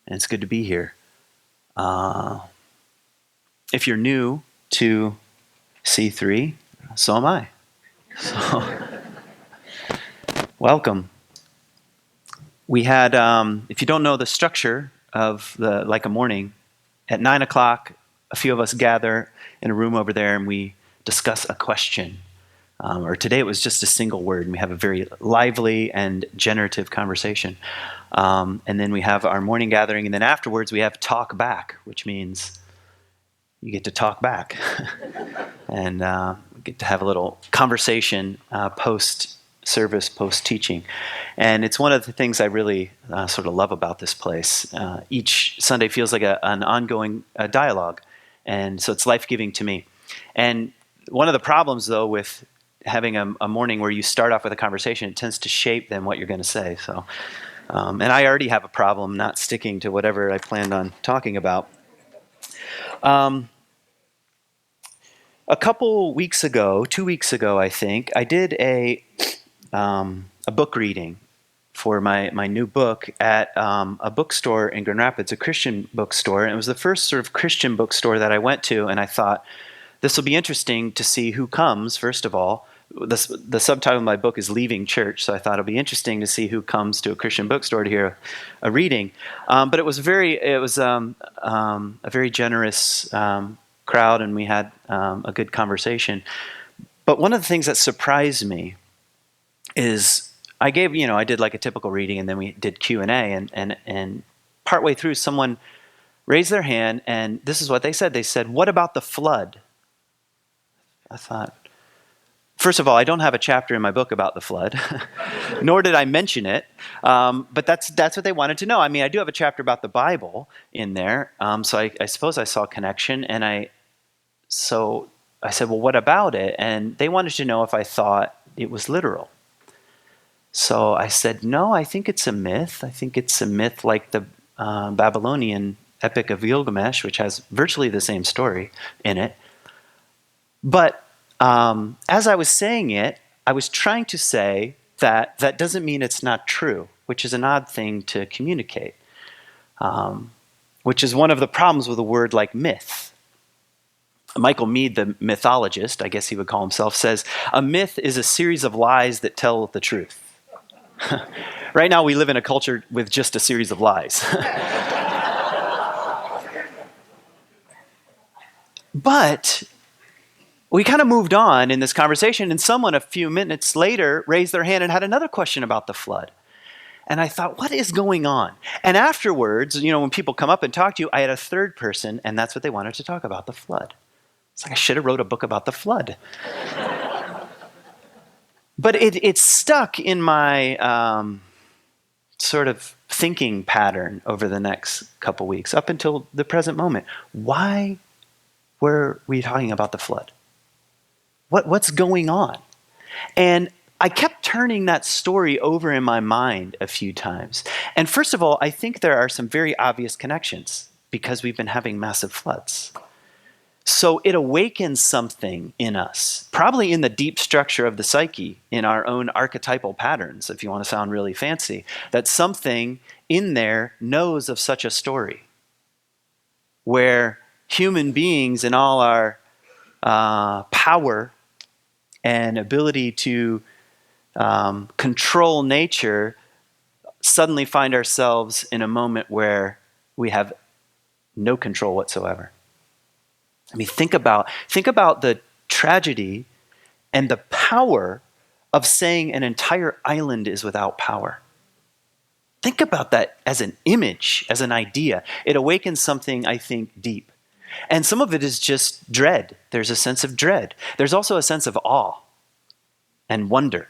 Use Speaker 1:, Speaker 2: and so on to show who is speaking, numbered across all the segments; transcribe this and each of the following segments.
Speaker 1: and it's good to be here. If you're new to C3, so am I. So, welcome. We had, if you don't know the structure of Like a Morning, at 9 o'clock, a few of us gather in a room over there and we discuss a question. Or today it was just a single word, and we have a very lively and generative conversation. And then we have our morning gathering, and then afterwards we have talk back, which means you get to talk back. And we get to have a little conversation post-service, post-teaching. And it's one of the things I really sort of love about this place. Each Sunday feels like an ongoing dialogue, and so it's life-giving to me. And one of the problems, though, with having a morning where you start off with a conversation, it tends to shape then what you're going to say. So, and I already have a problem not sticking to whatever I planned on talking about. A couple weeks ago, 2 weeks ago, I think, I did a book reading for my new book at a bookstore in Grand Rapids, a Christian bookstore. And it was the first sort of Christian bookstore that I went to, and I thought, this will be interesting to see who comes, first of all. The subtitle of my book is Leaving Church, so I thought it'll be interesting to see who comes to a Christian bookstore to hear a reading. But it was a very generous crowd, and we had a good conversation. But one of the things that surprised me is I did like a typical reading, and then we did Q&A, and partway through, someone raised their hand, and this is what they said. They said, "What about the flood?" I thought, first of all, I don't have a chapter in my book about the flood, nor did I mention it. But that's what they wanted to know. I mean, I do have a chapter about the Bible in there, so I suppose I saw a connection. And so I said, well, what about it? And they wanted to know if I thought it was literal. So I said, no, I think it's a myth. I think it's a myth like the Babylonian Epic of Gilgamesh, which has virtually the same story in it. But as I was saying it, I was trying to say that that doesn't mean it's not true, which is an odd thing to communicate, which is one of the problems with a word like myth. Michael Meade, the mythologist, I guess he would call himself, says, a myth is a series of lies that tell the truth. Right now we live in a culture with just a series of lies. But we kind of moved on in this conversation, and someone a few minutes later raised their hand and had another question about the flood. And I thought, what is going on? And afterwards, when people come up and talk to you, I had a third person, and that's what they wanted to talk about, the flood. It's like I should have wrote a book about the flood. But it stuck in my sort of thinking pattern over the next couple weeks, up until the present moment. Why were we talking about the flood? What's going on? And I kept turning that story over in my mind a few times. And first of all, I think there are some very obvious connections because we've been having massive floods. So it awakens something in us, probably in the deep structure of the psyche, in our own archetypal patterns, if you want to sound really fancy, that something in there knows of such a story where human beings in all our power and ability to control nature suddenly find ourselves in a moment where we have no control whatsoever. I mean, think about the tragedy and the power of saying an entire island is without power. Think about that as an image, as an idea. It awakens something, I think, deep. And some of it is just dread. There's a sense of dread. There's also a sense of awe and wonder.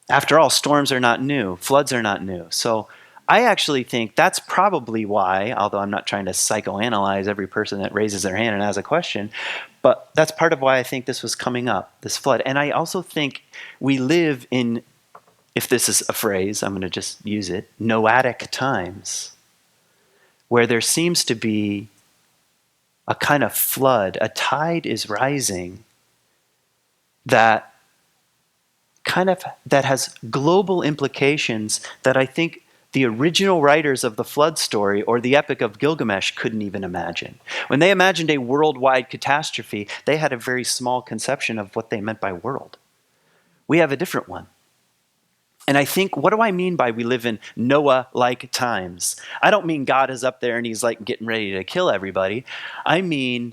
Speaker 1: After all, storms are not new. Floods are not new. So I actually think that's probably why, although I'm not trying to psychoanalyze every person that raises their hand and has a question, but that's part of why I think this was coming up, this flood. And I also think we live in, if this is a phrase, I'm going to just use it, noadic times, where there seems to be a kind of flood, a tide is rising that has global implications that I think the original writers of the flood story or the Epic of Gilgamesh couldn't even imagine. When they imagined a worldwide catastrophe, they had a very small conception of what they meant by world. We have a different one. And I think, what do I mean by we live in Noah-like times? I don't mean God is up there and he's like getting ready to kill everybody. I mean,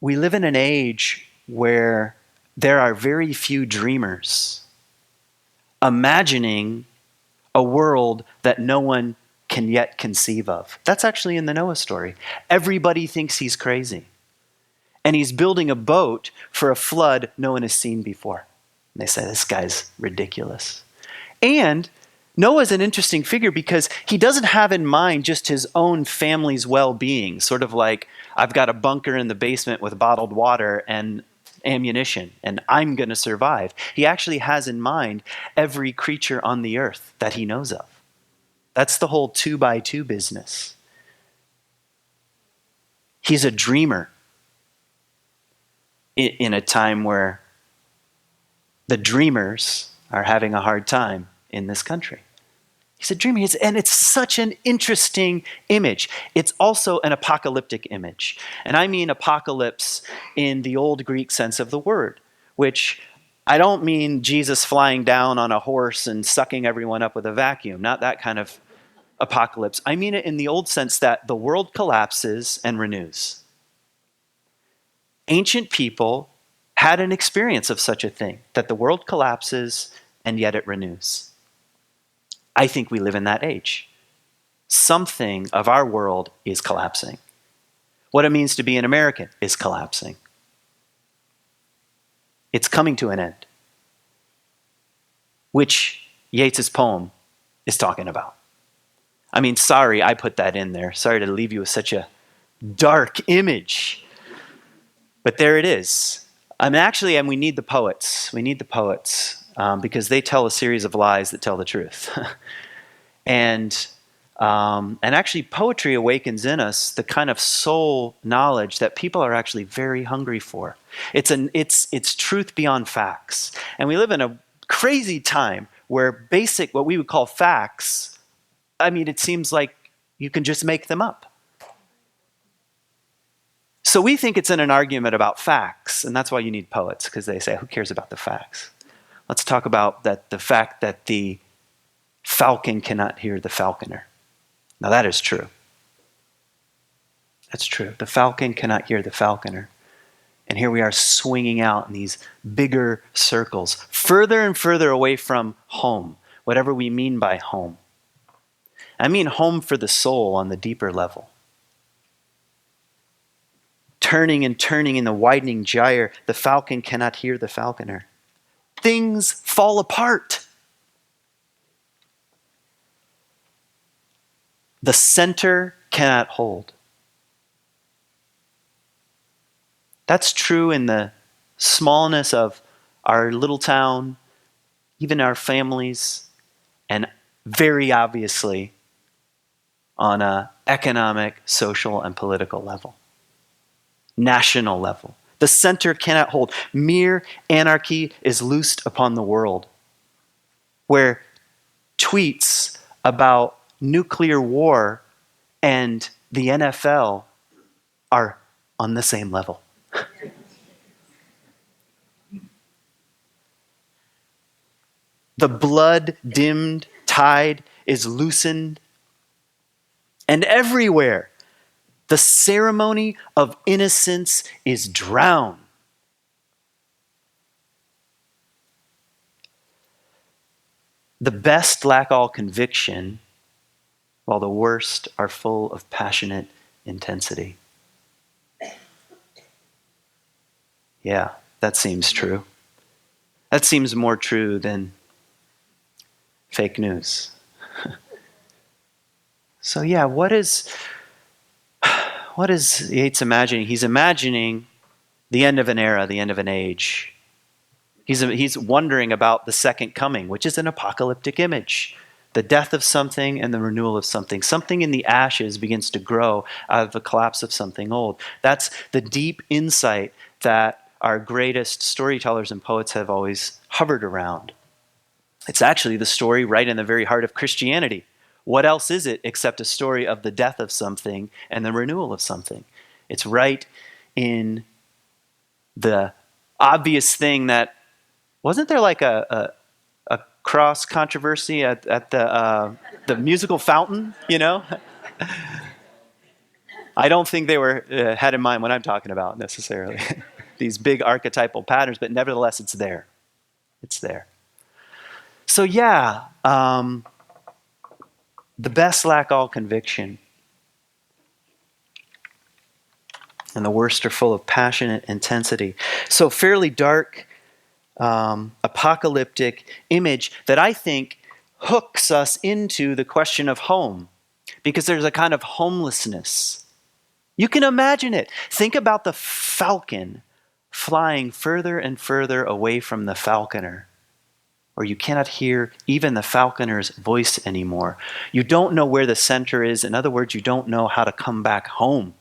Speaker 1: we live in an age where there are very few dreamers imagining a world that no one can yet conceive of. That's actually in the Noah story. Everybody thinks he's crazy. And he's building a boat for a flood no one has seen before. And they say, this guy's ridiculous. And Noah's an interesting figure because he doesn't have in mind just his own family's well-being, sort of like, I've got a bunker in the basement with bottled water and ammunition, and I'm going to survive. He actually has in mind every creature on the earth that he knows of. That's the whole 2x2 business. He's a dreamer in a time where the dreamers are having a hard time in this country. He's a dreamer, and it's such an interesting image. It's also an apocalyptic image. And I mean apocalypse in the old Greek sense of the word, which I don't mean Jesus flying down on a horse and sucking everyone up with a vacuum, not that kind of apocalypse. I mean it in the old sense that the world collapses and renews. Ancient people had an experience of such a thing, that the world collapses and yet it renews. I think we live in that age. Something of our world is collapsing. What it means to be an American is collapsing. It's coming to an end, which Yeats's poem is talking about. I mean, sorry I put that in there. Sorry to leave you with such a dark image. But there it is. And we need the poets. We need the poets because they tell a series of lies that tell the truth. and actually, poetry awakens in us the kind of soul knowledge that people are actually very hungry for. It's truth beyond facts. And we live in a crazy time where what we would call facts, I mean, it seems like you can just make them up. So we think it's in an argument about facts, and that's why you need poets, because they say, who cares about the facts? Let's talk about the fact that the falcon cannot hear the falconer. Now that is true. That's true. The falcon cannot hear the falconer. And here we are swinging out in these bigger circles, further and further away from home, whatever we mean by home. I mean home for the soul on the deeper level. Turning and turning in the widening gyre, the falcon cannot hear the falconer. Things fall apart. The center cannot hold. That's true in the smallness of our little town, even our families, and very obviously on an economic, social, and political level. National level. The center cannot hold. Mere anarchy is loosed upon the world, where tweets about nuclear war and the NFL are on the same level. The blood-dimmed tide is loosened, and everywhere the ceremony of innocence is drowned. The best lack all conviction, while the worst are full of passionate intensity. Yeah, that seems true. That seems more true than fake news. So yeah, what is Yeats imagining? He's imagining the end of an era, the end of an age. He's wondering about the second coming, which is an apocalyptic image. The death of something and the renewal of something. Something in the ashes begins to grow out of the collapse of something old. That's the deep insight that our greatest storytellers and poets have always hovered around. It's actually the story right in the very heart of Christianity. What else is it except a story of the death of something and the renewal of something? It's right in the obvious thing that, wasn't there like a cross controversy at the musical Fountain, you know? I don't think they were had in mind what I'm talking about necessarily. These big archetypal patterns, but nevertheless, it's there. It's there. So yeah, the best lack all conviction, and the worst are full of passionate intensity. So fairly dark, apocalyptic image that I think hooks us into the question of home, because there's a kind of homelessness. You can imagine it. Think about the falcon flying further and further away from the falconer, or you cannot hear even the falconer's voice anymore. You don't know where the center is. In other words, you don't know how to come back home.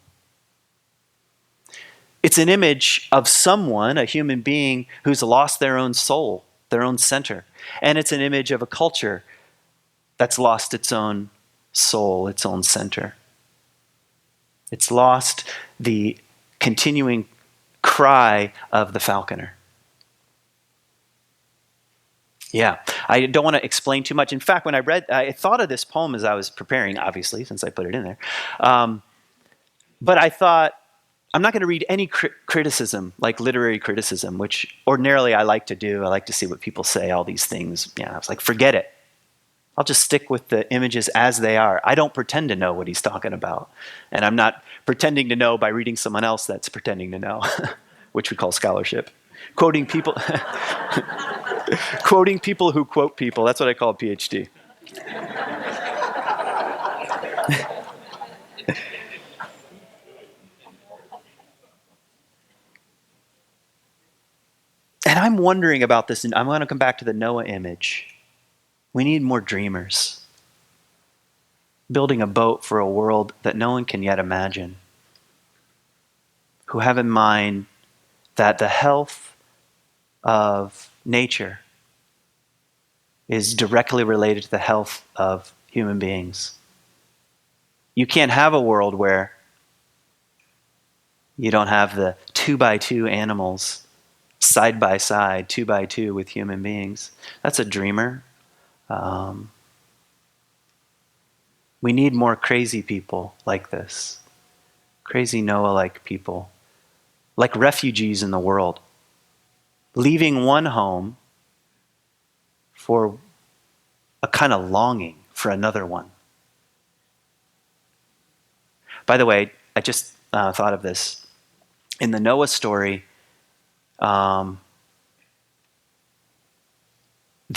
Speaker 1: It's an image of someone, a human being, who's lost their own soul, their own center. And it's an image of a culture that's lost its own soul, its own center. It's lost the continuing cry of the falconer. Yeah, I don't want to explain too much. In fact, when I thought of this poem as I was preparing, obviously, since I put it in there. But I thought, I'm not going to read any criticism, like literary criticism, which ordinarily I like to do. I like to see what people say, all these things. Yeah, I was like, forget it. I'll just stick with the images as they are. I don't pretend to know what he's talking about. And I'm not pretending to know by reading someone else that's pretending to know, which we call scholarship. Quoting people, quoting people who quote people. That's what I call a PhD. And I'm wondering about this, and I'm going to come back to the Noah image. We need more dreamers. Building a boat for a world that no one can yet imagine. Who have in mind that the health of nature is directly related to the health of human beings. You can't have a world where you don't have the 2x2 animals side by side, 2x2 with human beings. That's a dreamer. We need more crazy people like this. Crazy Noah-like people. Like refugees in the world. Leaving one home for a kind of longing for another one. By the way, I just thought of this. In the Noah story, the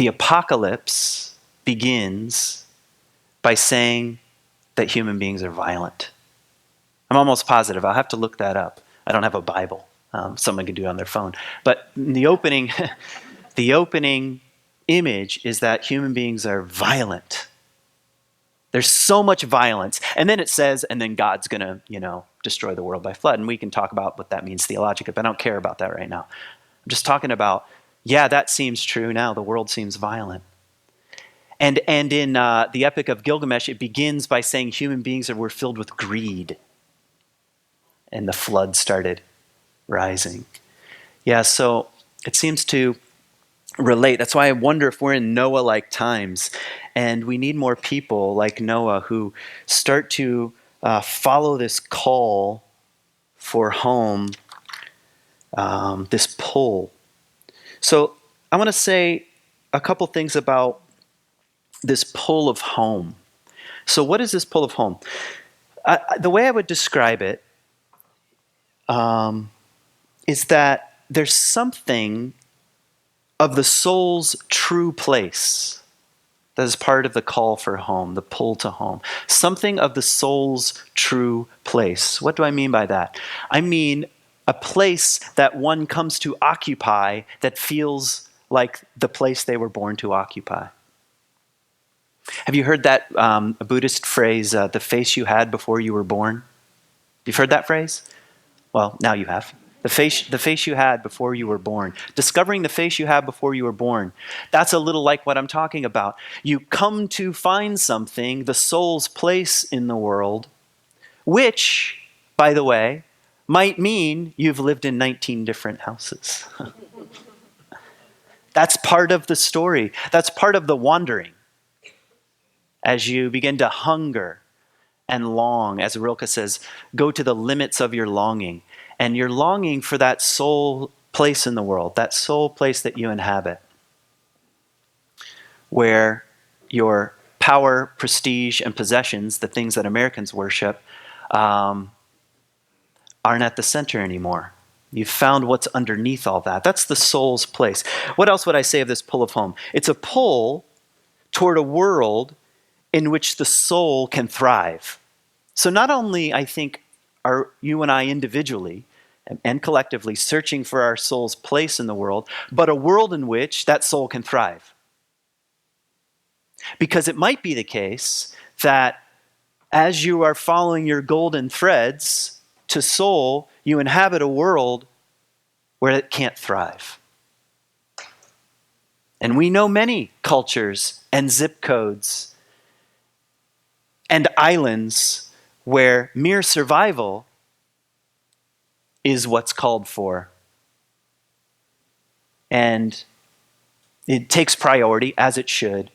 Speaker 1: apocalypse begins by saying that human beings are violent. I'm almost positive. I'll have to look that up. I don't have a Bible. Someone can do it on their phone. But the opening, the opening image is that human beings are violent. There's so much violence. And then it says, and then God's going to, destroy the world by flood. And we can talk about what that means theologically, but I don't care about that right now. I'm just talking about, yeah, that seems true now. The world seems violent. And in the Epic of Gilgamesh, it begins by saying human beings were filled with greed. And the flood started rising. Yeah, so it seems to relate. That's why I wonder if we're in Noah-like times. And we need more people like Noah who start to follow this call for home, this pull. So I want to say a couple things about this pull of home. So what is this pull of home? The way I would describe it is that there's something of the soul's true place that is part of the call for home, the pull to home. Something of the soul's true place. What do I mean by that? I mean a place that one comes to occupy that feels like the place they were born to occupy. Have you heard that Buddhist phrase, the face you had before you were born? You've heard that phrase? Well, now you have. The face you had before you were born. Discovering the face you had before you were born. That's a little like what I'm talking about. You come to find something, the soul's place in the world, which, by the way, might mean you've lived in 19 different houses. That's part of the story. That's part of the wandering. As you begin to hunger and long, as Rilke says, go to the limits of your longing. And you're longing for that soul place in the world, that soul place that you inhabit, where your power, prestige, and possessions, the things that Americans worship, aren't at the center anymore. You've found what's underneath all that. That's the soul's place. What else would I say of this pull of home? It's a pull toward a world in which the soul can thrive. So not only, I think, are you and I individually and collectively searching for our soul's place in the world, but a world in which that soul can thrive. Because it might be the case that as you are following your golden threads to soul, you inhabit a world where it can't thrive. And we know many cultures and zip codes and islands where mere survival is what's called for. And it takes priority, as it should.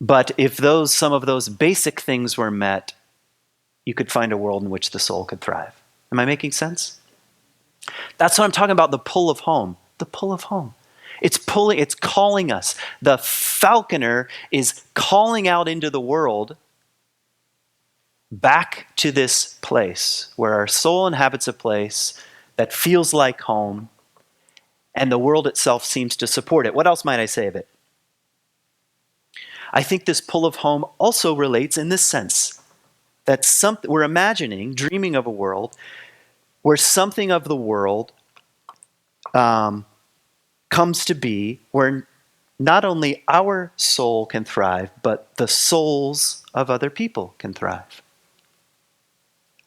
Speaker 1: But if some of those basic things were met, you could find a world in which the soul could thrive. Am I making sense? That's what I'm talking about, the pull of home. The pull of home. It's calling us. The falconer is calling out into the world back to this place where our soul inhabits a place that feels like home, and the world itself seems to support it. What else might I say of it? I think this pull of home also relates in this sense that we're imagining, dreaming of a world where something of the world comes to be, where not only our soul can thrive, but the souls of other people can thrive.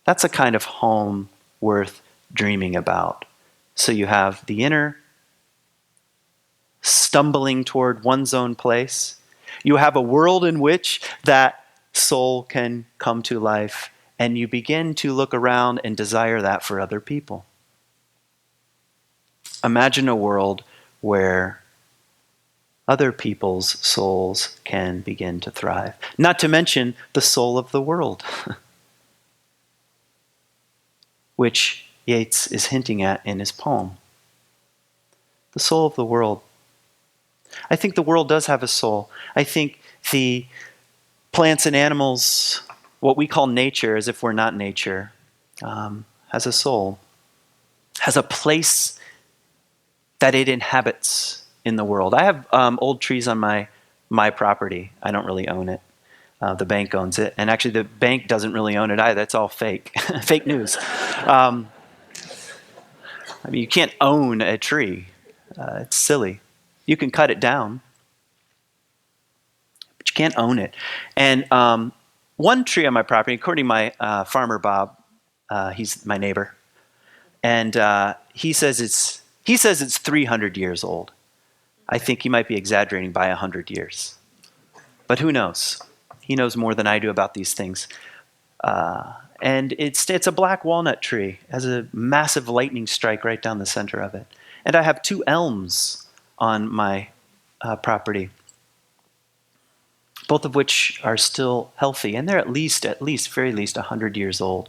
Speaker 1: That's a kind of home worth dreaming about. So you have the inner stumbling toward one's own place. You have a world in which that soul can come to life, and you begin to look around and desire that for other people. Imagine a world where other people's souls can begin to thrive. Not to mention the soul of the world, which Yeats is hinting at in his poem. The soul of the world. I think the world does have a soul. I think the plants and animals, what we call nature, as if we're not nature, has a soul, has a place that it inhabits in the world. I have old trees on my property. I don't really own it. The bank owns it. And actually the bank doesn't really own it either. That's all fake. Fake news. I mean, you can't own a tree. It's silly. You can cut it down, but you can't own it. And one tree on my property, according to my farmer Bob, he's my neighbor, and he says it's 300 years old. I think he might be exaggerating by 100 years, but who knows? He knows more than I do about these things. And it's a black walnut tree. It has a massive lightning strike right down the center of it. And I have 2 elms on my property, both of which are still healthy, and they're at least very least 100 years old.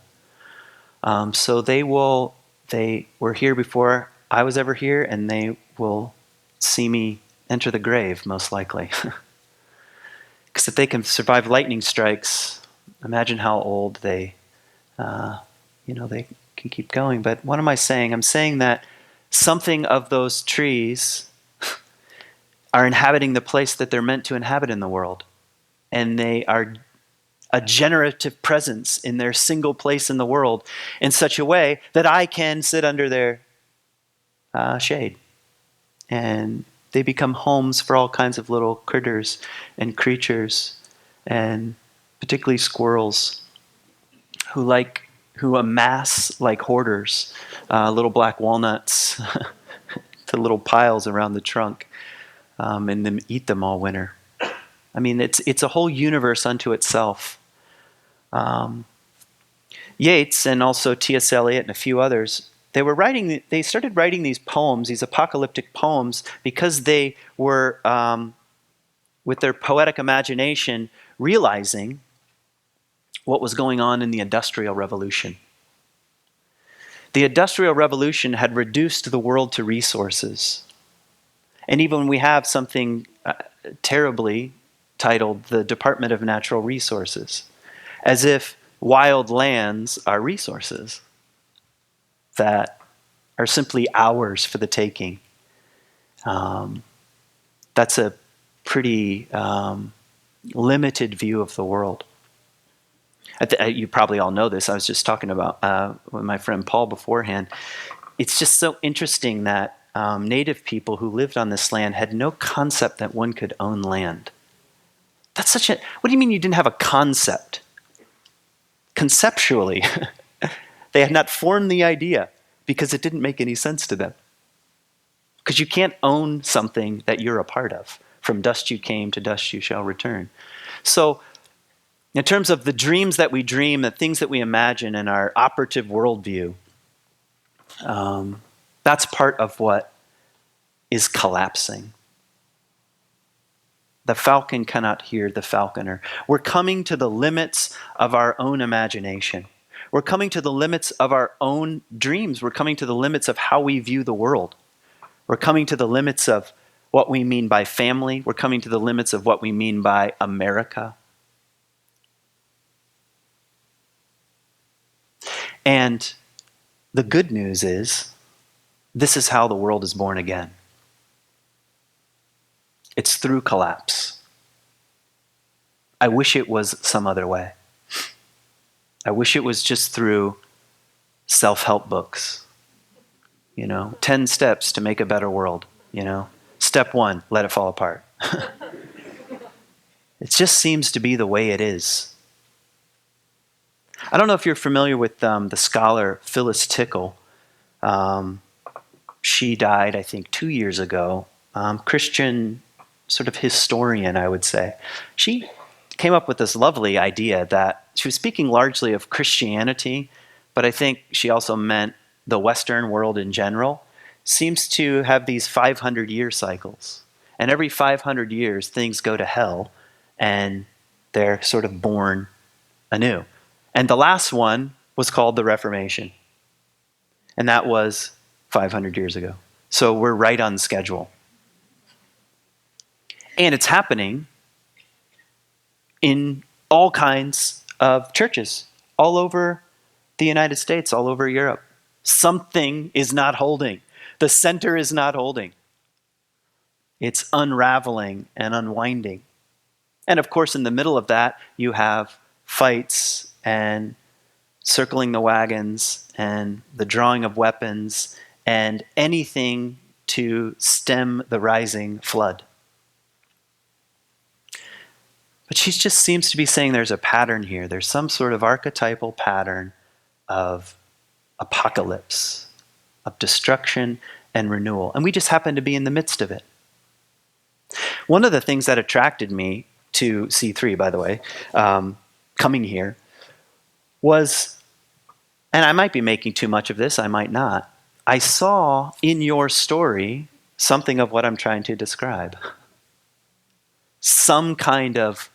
Speaker 1: So they were here before I was ever here, and they will see me enter the grave, most likely. Because if they can survive lightning strikes, imagine how old they can keep going. But what am I saying? I'm saying that something of those trees are inhabiting the place that they're meant to inhabit in the world. And they are a generative presence in their single place in the world in such a way that I can sit under their shade. And they become homes for all kinds of little critters and creatures, and particularly squirrels who who amass like hoarders, little black walnuts to little piles around the trunk, and then eat them all winter. I mean, it's a whole universe unto itself. Yeats and also T.S. Eliot and a few others, they started writing these poems, these apocalyptic poems, because they were, with their poetic imagination, realizing what was going on in the Industrial Revolution. The Industrial Revolution had reduced the world to resources. And even when we have something terribly titled the Department of Natural Resources, as if wild lands are resources that are simply ours for the taking. That's a pretty limited view of the world. You probably all know this. I was just talking about with my friend Paul beforehand. It's just so interesting that native people who lived on this land had no concept that one could own land. That's such a... What do you mean you didn't have a concept? Conceptually, they had not formed the idea because it didn't make any sense to them. Because you can't own something that you're a part of. From dust you came, to dust you shall return. So, in terms of the dreams that we dream, the things that we imagine in our operative worldview, that's part of what is collapsing. The falcon cannot hear the falconer. We're coming to the limits of our own imagination. We're coming to the limits of our own dreams. We're coming to the limits of how we view the world. We're coming to the limits of what we mean by family. We're coming to the limits of what we mean by America. And the good news is, this is how the world is born again. It's through collapse. I wish it was some other way. I wish it was just through self-help books. 10 steps to make a better world. Step 1, let it fall apart. It just seems to be the way it is. I don't know if you're familiar with the scholar Phyllis Tickle. She died, I think, 2 years ago. Christian sort of historian, I would say. She came up with this lovely idea that she was speaking largely of Christianity, but I think she also meant the Western world in general, seems to have these 500-year cycles. And every 500 years, things go to hell, and they're sort of born anew. And the last one was called the Reformation. And that was 500 years ago. So we're right on schedule. And it's happening in all kinds of churches, all over the United States, all over Europe. Something is not holding. The center is not holding. It's unraveling and unwinding. And of course, in the middle of that, you have fights and circling the wagons and the drawing of weapons and anything to stem the rising flood. But she just seems to be saying there's a pattern here. There's some sort of archetypal pattern of apocalypse, of destruction and renewal. And we just happen to be in the midst of it. One of the things that attracted me to C3, by the way, coming here, was, and I might be making too much of this, I might not, I saw in your story something of what I'm trying to describe. Some kind of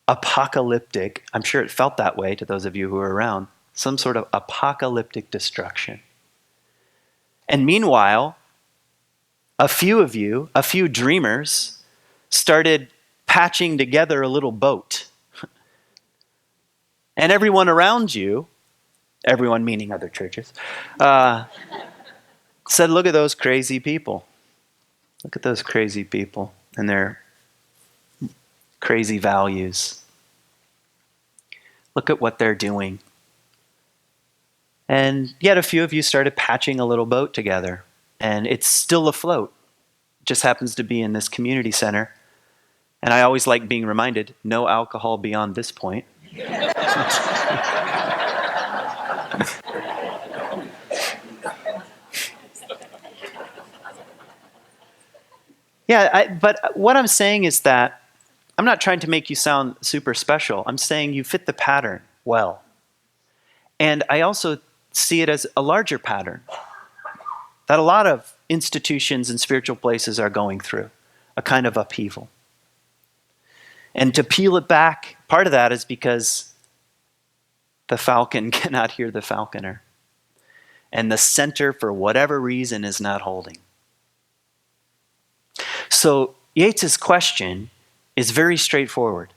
Speaker 1: apocalyptic, I'm sure it felt that way to those of you who were around, some sort of apocalyptic destruction. And meanwhile, a few of you, a few dreamers, started patching together a little boat. And everyone around you, everyone meaning other churches, said, look at those crazy people. Look at those crazy people and their crazy values. Look at what they're doing. And yet a few of you started patching a little boat together. And it's still afloat. It just happens to be in this community center. And I always like being reminded, no alcohol beyond this point. Yeah, but what I'm saying is that I'm not trying to make you sound super special. I'm saying you fit the pattern well. And I also see it as a larger pattern that a lot of institutions and spiritual places are going through, a kind of upheaval. And to peel it back, part of that is because the falcon cannot hear the falconer. And the center, for whatever reason, is not holding. So Yeats's question is very straightforward,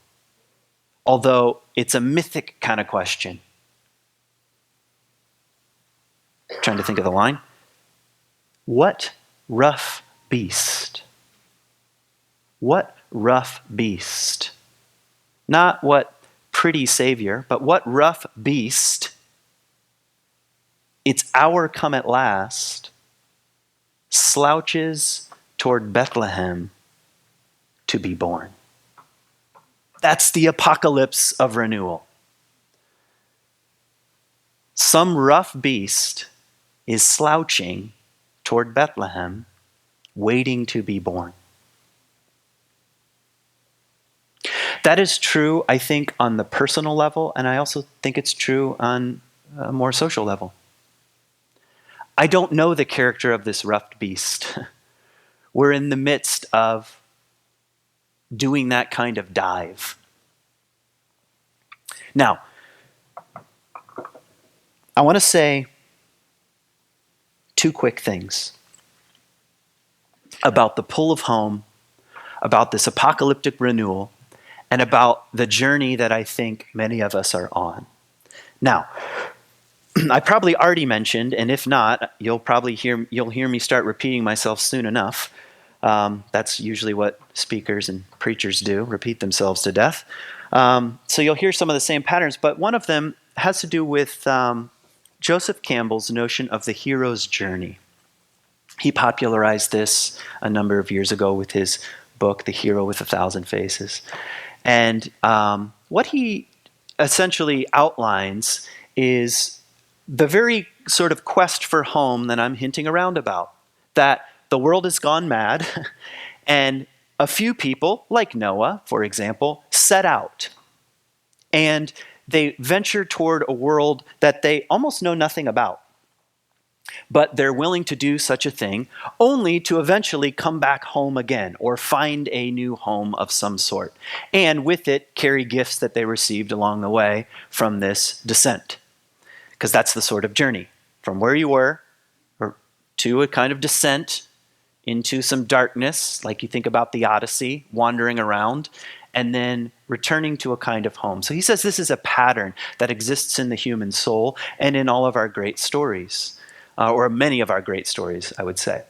Speaker 1: although it's a mythic kind of question. Trying to think of the line. What rough beast? What rough beast? Not what pretty savior, but what rough beast? Its hour come at last, slouches toward Bethlehem to be born. That's the apocalypse of renewal. Some rough beast is slouching toward Bethlehem, waiting to be born. That is true, I think, on the personal level, and I also think it's true on a more social level. I don't know the character of this rough beast. We're in the midst of doing that kind of dive. Now, I want to say two quick things about the pull of home, about this apocalyptic renewal, and about the journey that I think many of us are on. Now, I probably already mentioned, and if not, you'll hear me start repeating myself soon enough. That's usually what speakers and preachers do, repeat themselves to death. So you'll hear some of the same patterns, but one of them has to do with Joseph Campbell's notion of the hero's journey. He popularized this a number of years ago with his book, The Hero with a Thousand Faces. And what he essentially outlines is the very sort of quest for home that I'm hinting around about, that the world has gone mad, and a few people, like Noah, for example, set out. And they venture toward a world that they almost know nothing about. But they're willing to do such a thing only to eventually come back home again or find a new home of some sort. And with it, carry gifts that they received along the way from this descent. Because that's the sort of journey. From where you were or to a kind of descent into some darkness, like you think about the Odyssey, wandering around, and then returning to a kind of home. So he says this is a pattern that exists in the human soul and in all of our great stories. Or many of our great stories, I would say.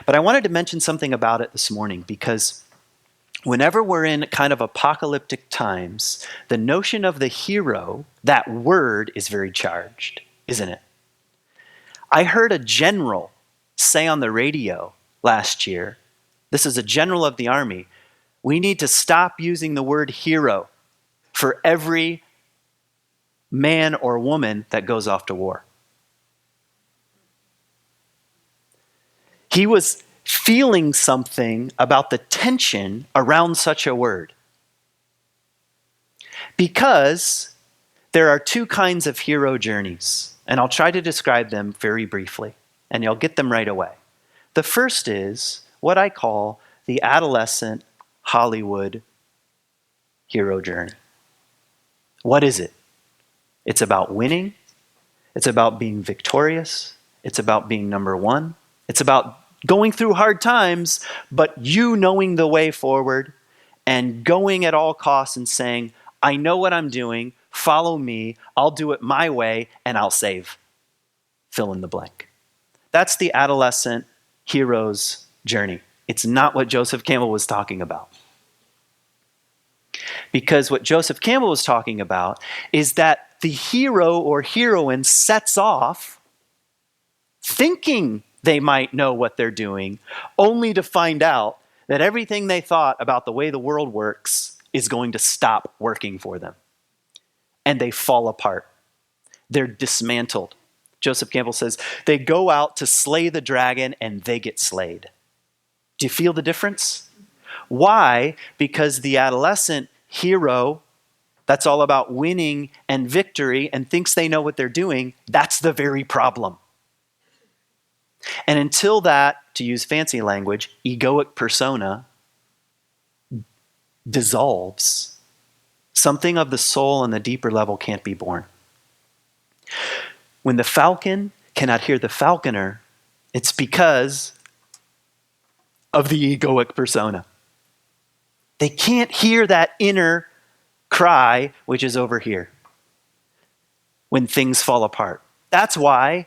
Speaker 1: But I wanted to mention something about it this morning because whenever we're in kind of apocalyptic times, the notion of the hero, that word is very charged, isn't it? I heard a general say on the radio last year, this is a general of the army, we need to stop using the word hero for every man or woman that goes off to war. He was feeling something about the tension around such a word. Because there are two kinds of hero journeys, and I'll try to describe them very briefly, and you'll get them right away. The first is what I call the adolescent Hollywood hero journey. What is it? It's about winning. It's about being victorious. It's about being number one. It's about going through hard times, but you knowing the way forward and going at all costs and saying, I know what I'm doing, follow me, I'll do it my way, and I'll save. Fill in the blank. That's the adolescent hero's journey. It's not what Joseph Campbell was talking about. Because what Joseph Campbell was talking about is that the hero or heroine sets off thinking they might know what they're doing, only to find out that everything they thought about the way the world works is going to stop working for them. And they fall apart. They're dismantled. Joseph Campbell says, they go out to slay the dragon and they get slayed. Do you feel the difference? Why? Because the adolescent hero that's all about winning and victory and thinks they know what they're doing, that's the very problem. And until that, to use fancy language, egoic persona dissolves, something of the soul on the deeper level can't be born. When the falcon cannot hear the falconer, it's because of the egoic persona. They can't hear that inner cry, which is over here, when things fall apart. That's why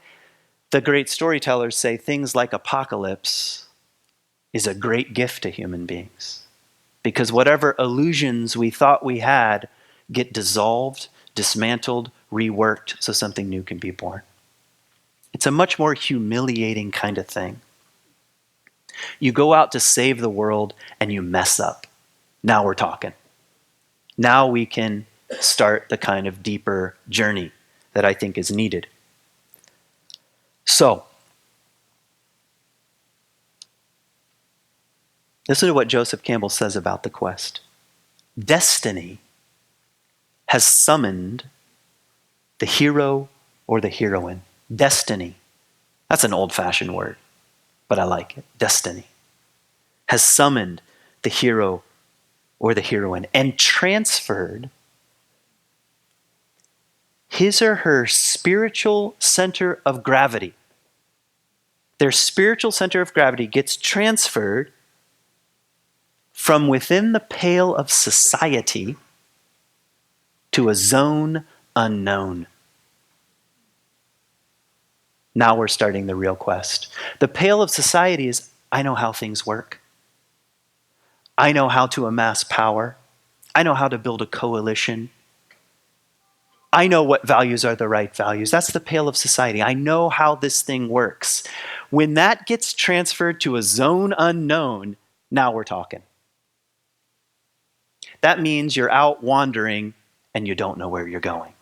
Speaker 1: the great storytellers say things like apocalypse is a great gift to human beings. Because whatever illusions we thought we had get dissolved, dismantled, reworked, so something new can be born. It's a much more humiliating kind of thing. You go out to save the world and you mess up. Now we're talking. Now we can start the kind of deeper journey that I think is needed. So, listen to what Joseph Campbell says about the quest. Destiny has summoned the hero or the heroine. Destiny. That's an old-fashioned word, but I like it. Destiny has summoned the hero or the heroine and transferred his or her spiritual center of gravity. Their spiritual center of gravity gets transferred from within the pale of society to a zone unknown. Now we're starting the real quest. The pale of society is, I know how things work. I know how to amass power. I know how to build a coalition. I know what values are the right values. That's the pale of society. I know how this thing works. When that gets transferred to a zone unknown, now we're talking. That means you're out wandering and you don't know where you're going,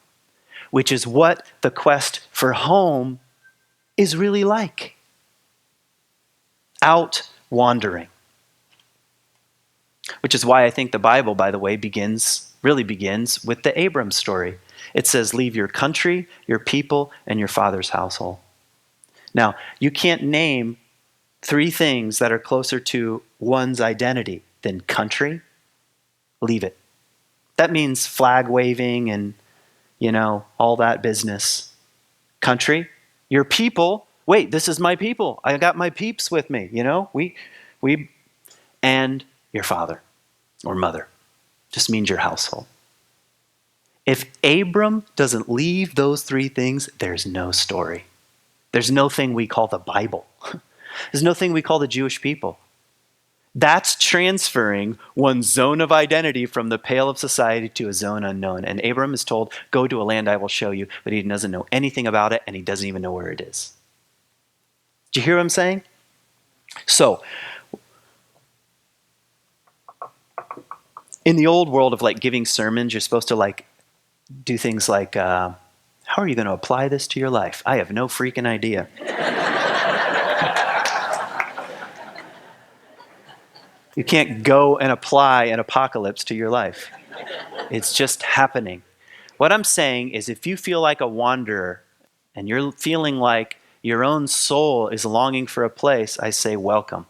Speaker 1: which is what the quest for home is really like. Out wandering. Which is why I think the Bible, by the way, really begins with the Abram story. It says, leave your country, your people, and your father's household. Now, you can't name 3 things that are closer to one's identity than country. Leave it. That means flag waving and, all that business. Country, your people. Wait, this is my people. I got my peeps with me. We, and your father or mother. Just means your household. If Abram doesn't leave those 3 things, there's no story. There's no thing we call the Bible. There's no thing we call the Jewish people. That's transferring one's zone of identity from the pale of society to a zone unknown. And Abram is told, go to a land I will show you, but he doesn't know anything about it, and he doesn't even know where it is. Do you hear what I'm saying? So, in the old world of giving sermons, you're supposed to do things like, how are you going to apply this to your life? I have no freaking idea. You can't go and apply an apocalypse to your life. It's just happening. What I'm saying is if you feel like a wanderer and you're feeling like your own soul is longing for a place, I say welcome.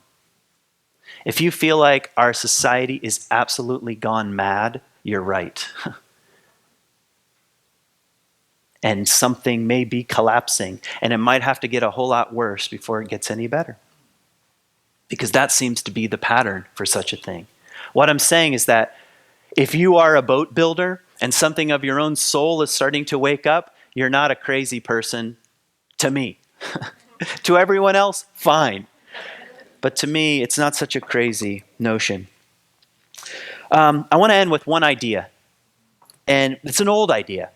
Speaker 1: If you feel like our society is absolutely gone mad, you're right. And something may be collapsing, and it might have to get a whole lot worse before it gets any better. Because that seems to be the pattern for such a thing. What I'm saying is that if you are a boat builder and something of your own soul is starting to wake up, you're not a crazy person to me. To everyone else, fine. But to me, it's not such a crazy notion. I want to end with one idea. And it's an old idea.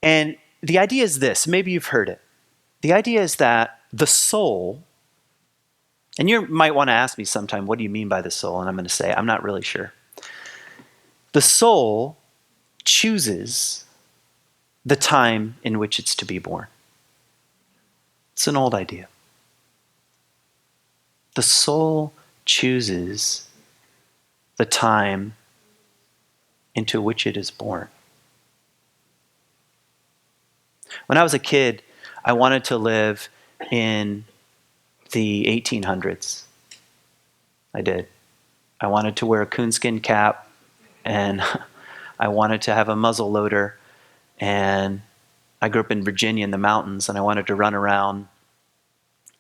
Speaker 1: And the idea is this. Maybe you've heard it. The idea is that the soul, and you might want to ask me sometime, what do you mean by the soul? And I'm going to say, I'm not really sure. The soul chooses the time in which it's to be born. It's an old idea. The soul chooses the time into which it is born. When I was a kid, I wanted to live in the 1800s. I did. I wanted to wear a coonskin cap, and I wanted to have a muzzle loader, and I grew up in Virginia in the mountains, and I wanted to run around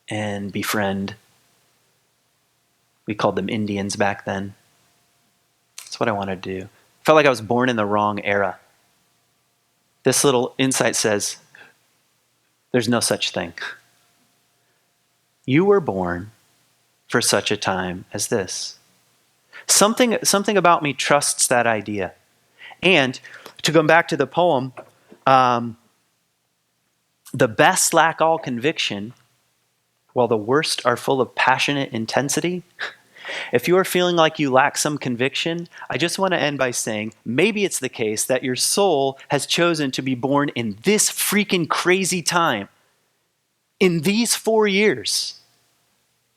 Speaker 1: and befriend. We called them Indians back then. That's what I wanted to do. I felt like I was born in the wrong era. This little insight says, there's no such thing. You were born for such a time as this. Something about me trusts that idea. And to go back to the poem, the best lack all conviction, while the worst are full of passionate intensity. If you are feeling like you lack some conviction, I just want to end by saying maybe it's the case that your soul has chosen to be born in this freaking crazy time, in these 4 years.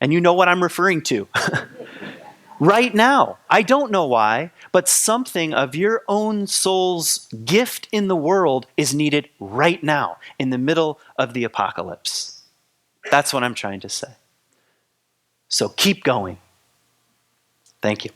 Speaker 1: And you know what I'm referring to. Right now. I don't know why, but something of your own soul's gift in the world is needed right now, in the middle of the apocalypse. That's what I'm trying to say. So keep going. Thank you.